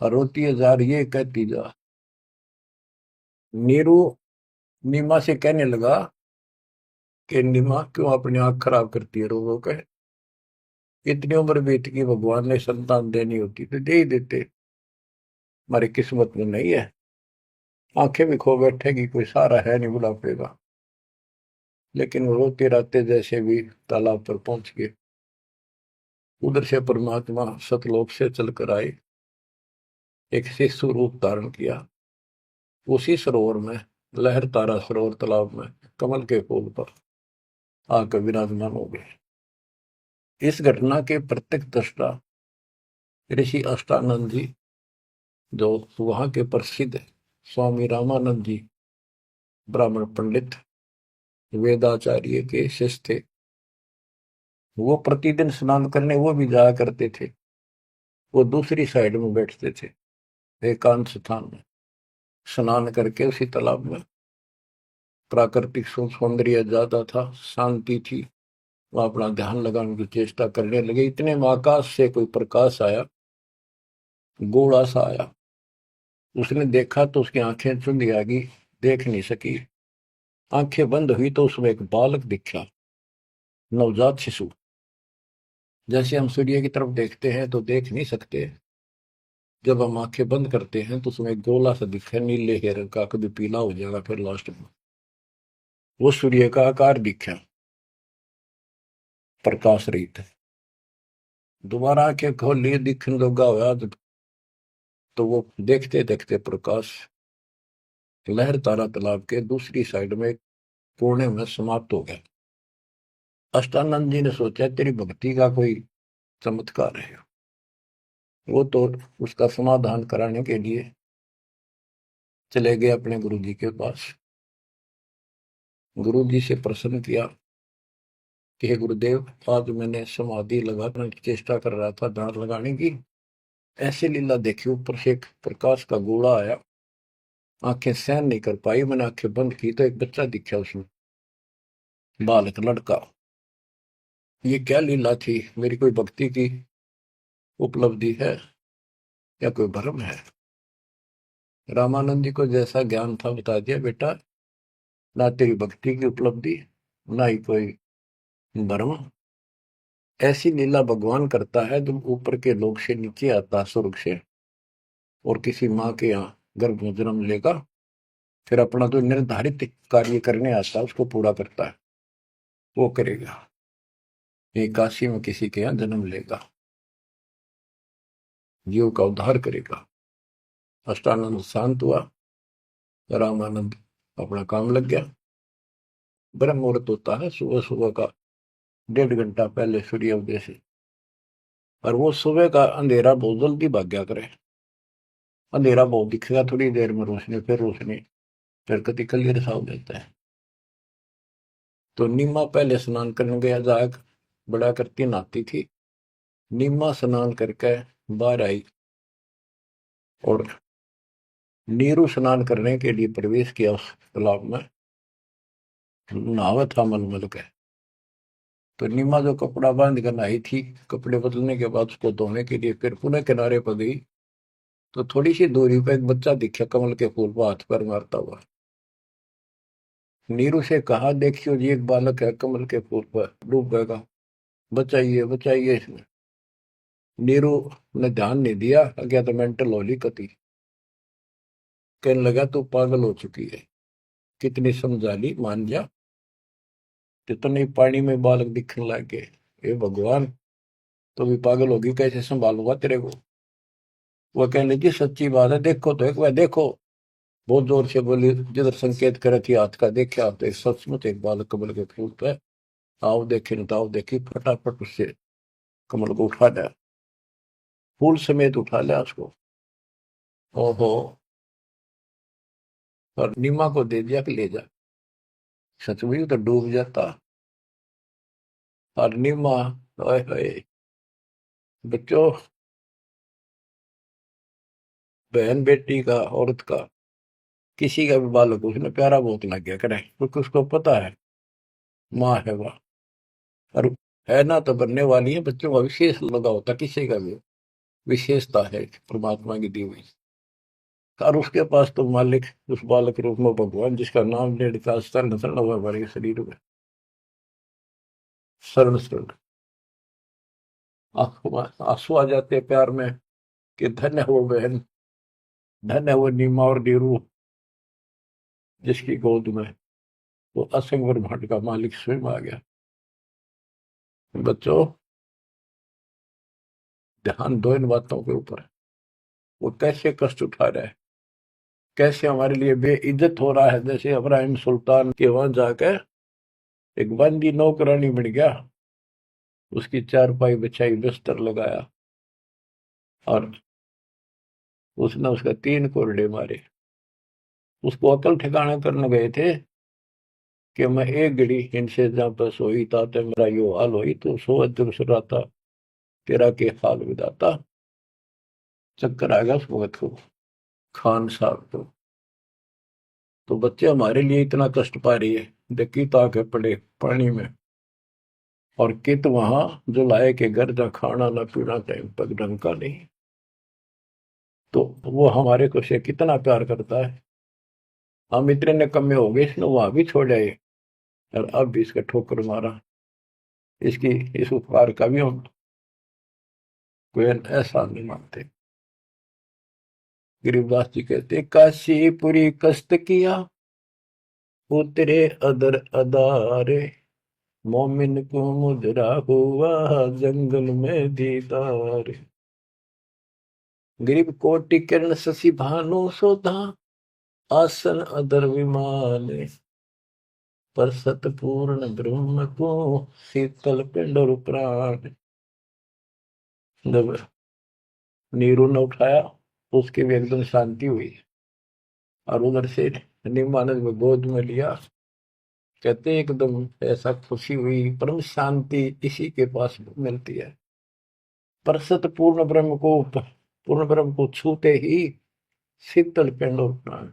और रोती है जा रही है, कहती जा। नीरू नीमा से कहने लगा कि नीमा क्यों अपनी आंख खराब करती है, रो रो के, इतनी उम्र बीत गई, भगवान ने संतान देनी होती तो दे ही देते, हमारी किस्मत में नहीं है। आंखें भी खो बैठेगी, कोई सहारा है नहीं बुढ़ापे का। लेकिन वो रोते रहते जैसे भी तालाब पर पहुंच गए। उधर से परमात्मा सतलोक से चलकर आए, एक शिशु रूप धारण किया, उसी सरोवर में, लहर तारा सरोवर तालाब में कमल के फूल पर आकर विराजमान हो गए। इस घटना के प्रत्यक्ष दृष्टा ऋषि अष्टानंद जी, जो वहां के प्रसिद्ध स्वामी रामानंद जी ब्राह्मण पंडित वेदाचार्य के शिष्य थे, वो प्रतिदिन स्नान करने वो भी जाया करते थे। वो दूसरी साइड में बैठते थे, एकांत स्थान में, स्नान करके उसी तालाब में। प्राकृतिक सौंदर्य ज्यादा था, शांति थी, वो अपना ध्यान लगाने की चेष्टा करने लगे। इतने में आकाश से कोई प्रकाश आया, गोला सा आया। उसने देखा तो उसकी आंखें चुंध आ गई, देख नहीं सकी। आंखें बंद हुई तो उसमें एक बालक दिखा, नवजात शिशु। जैसे हम सूर्य की तरफ देखते हैं तो देख नहीं सकते, जब हम आंखें बंद करते हैं तो उसमें एक गोला सा दिखा, नीले के रंग का, कभी पीला हो जाएगा फिर लास्ट में। वो सूर्य का आकार दिखा, प्रकाश रहित। दोबारा आंखें खोल लिए, दिखने लगा हुआ तो वो देखते देखते प्रकाश लहर तारा तालाब के दूसरी साइड में कोने में समाप्त हो गया। अष्टानंद जी ने सोचा तेरी भक्ति का कोई चमत्कार है। वो तो उसका समाधान कराने के लिए चले गए अपने गुरु जी के पास। गुरु जी से प्रश्न किया कि हे गुरुदेव, आज मैंने समाधि लगाने की चेष्टा कर रहा था, ध्यान लगाने की, ऐसी लीला देखी, ऊपर से एक प्रकाश का गोला आया, आंखें सहन नहीं कर पाई, मैंने आंखें बंद की तो एक बच्चा दिखा उसमें, बालक लड़का। ये क्या लीला थी? मेरी कोई भक्ति की उपलब्धि है या कोई भ्रम है? रामानंद जी को जैसा ज्ञान था बता दिया, बेटा ना तेरी भक्ति की उपलब्धि, ना ही कोई भ्रम। ऐसी लीला भगवान करता है जब ऊपर के लोक से नीचे आता, स्वर्ग से, और किसी माँ के यहाँ गर्भ में जन्म लेगा, फिर अपना जो निर्धारित कार्य करने आता है उसको पूरा करता है, वो करेगा। ये काशी में किसी के यहाँ जन्म लेगा, जीव का उद्धार करेगा। अष्टानंद शांत हुआ, रामानंद अपना काम लग गया। ब्रह्म मुहूर्त होता है सुबह सुबह का, 1.5 घंटा पहले सूर्योदय से, और वो सुबह का अंधेरा बहुत जल्दी भाग गया करे। अंधेरा बहुत दिखेगा, थोड़ी देर में रोशनी, फिर रोशनी, फिर कति क्लियर सा हो जाता है। तो नीमा पहले स्नान करने गया, जाग बड़ा करती नहाती थी। नीमा स्नान करके बाहर आई और नीरू स्नान करने के लिए प्रवेश किया उस तालाब में, नहावा था मलमल के। तो नीमा जो कपड़ा बांध कर नहाई थी, कपड़े बदलने के बाद उसको धोने के लिए फिर पुनः किनारे पर गई, तो थोड़ी सी दूरी पर एक बच्चा दिखा कमल के फूल पर हाथ पर मारता हुआ। नीरू से कहा, देखियो जी एक बालक है कमल के फूल पर डूब गएगा, बचाइए बचाइए इसमें। नीरू ने ध्यान नहीं दिया, गया तो मेंटल होली कती, कहने लगा तू पागल हो चुकी है, कितनी समझा ली, मान जा। जितने पानी में बालक दिखने लग गए, हे भगवान, तो भी पागल होगी, कैसे संभालूंगा तेरे को? वह कहने लगी सच्ची बात है, देखो तो एक बार देखो। बहुत जोर से बोली, जिधर संकेत करे थी हाथ का, देखा तो एक सचमुच एक बालक कमल के फूल पे, आओ देखे न ताओ देखी, फटाफट उससे कमल को उठा लिया, फूल समेत उठा लिया उसको। ओहो, और नीमा को दे दिया कि ले जा। सच में तो डूब जाता। और नीमा, ओए होए, बच्चों, बहन बेटी का, औरत का, किसी का भी बालक उसने प्यारा बहुत लग गया करे, क्योंकि उसको पता है माँ है वह, और है ना तो बनने वाली है। बच्चों का विशेष लगा होता, किसी का भी विशेषता है परमात्मा की दी हुई। और उसके पास तो मालिक उस बालक रूप में भगवान, जिसका नाम लेने का शरण शरण हुआ हमारे शरीर में, शरण शरण आंसू आ जाते हैं प्यार में कि धन्य है वो बहन, धन्य है वो नीमा और नीरू, जिसकी गोद में वो असंग ब्रह्मांड का मालिक स्वयं आ गया। बच्चों, ध्यान दो इन बातों के ऊपर। वो कैसे कष्ट उठा रहा है, कैसे हमारे लिए बेइज्जत हो रहा है। जैसे इब्राहिम सुल्तान के वहां जाकर एक बंदी नौकरानी बन गया, उसकी चारपाई बिछाई, बिस्तर लगाया, और उसने उसका 3 कोरडे मारे। उसको अकल ठिकाना करने गए थे कि मैं एक घड़ी इनसे जहां पर सोई था तो मेरा यो हाल हुई, तो सो जब सुराता तेरा के हाल विदाता। चक्कर आ गया उस वक्त को, खान साहब को। तो बच्चे हमारे लिए इतना कष्ट पा रही है, देखी ताके पड़े पानी में, और कित वहां जो लाए के घर जा खाना न पीना टाइम तक ढंग का नहीं। तो वो हमारे को से कितना प्यार करता है। हम इतने निकम्मे हो गए, इसने वहां भी छोड़ आए और अब भी इसका ठोकर मारा। इसकी इस उपकार का भी हम कोई ऐसा नहीं मानते। गरीबदास जी कहते, काशीपुरी कष्ट किया उतरे अदर अदारे, मोमिन को मुजरा हुआ जंगल में दीदार। गरीब कोटि किरण शशि भानु सोधा, आसन अदर विमान, पर सतपूर्ण ब्रह्म को शीतल पिंड और प्राण। जब नीरू ने उठाया तो उसकी भी एकदम शांति हुई, और उधर से निमानंद में गोद में लिया। कहते एकदम ऐसा खुशी हुई, परम शांति इसी के पास मिलती है। पर सतपूर्ण पूर्ण ब्रह्म को छूते ही शीतल पिंड और प्राण।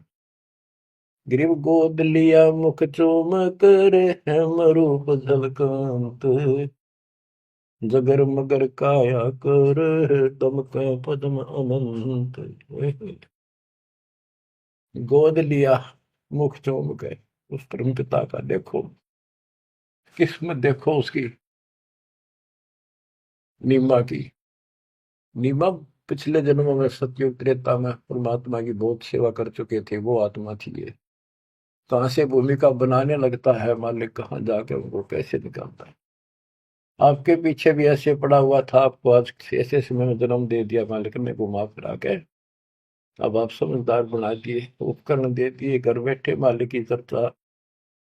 ग्रीव गोद लिया मुख चूम कर, हेम रूप झलकांत, जगर मगर काया कर, दमक पद्म अनंत। गोद लिया, मुख चूम गए उस परम पिता का। देखो किस्मत, देखो उसकी नीमा की। नीमा पिछले जन्मों में सतयुग त्रेता में परमात्मा की बहुत सेवा कर चुके थे, वो आत्मा थी ये। कहां से भूमिका बनाने लगता है मालिक, कहाँ जाके उनको कैसे निकालता है। आपके पीछे भी ऐसे पड़ा हुआ था, आपको आज ऐसे समय में जन्म दे दिया मालिक ने घुमा फिरा के। अब आप समझदार बना दिए, उपकरण दे दिए, घर बैठे मालिक की चर्चा,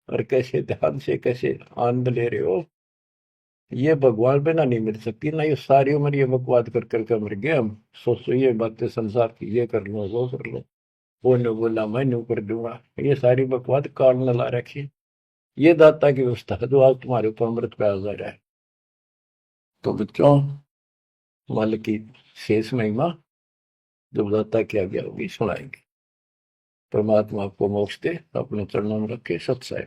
और कैसे ध्यान से कैसे आनंद ले रहे हो। ये भगवान बिना नहीं मिल सकती ना। ये सारी उम्र ये बकवाद कर करके मर गए हम। सोचो ये बातें संसार की, ये कर लो वो कर लो, वो ने बोला मैं न्यू कर दूंगा, ये सारी बकवाद कान न ला रखी। ये दाता की व्यवस्था है जो आज तुम्हारे ऊपर अमृत पे आ जा रहा है। तो बच्चों, मालिक की शेष महिमा जब दाता की आज्ञा होगी सुनाएंगे। परमात्मा आपको मोक्ष दे, अपने चरणों में रखे। सत्संग।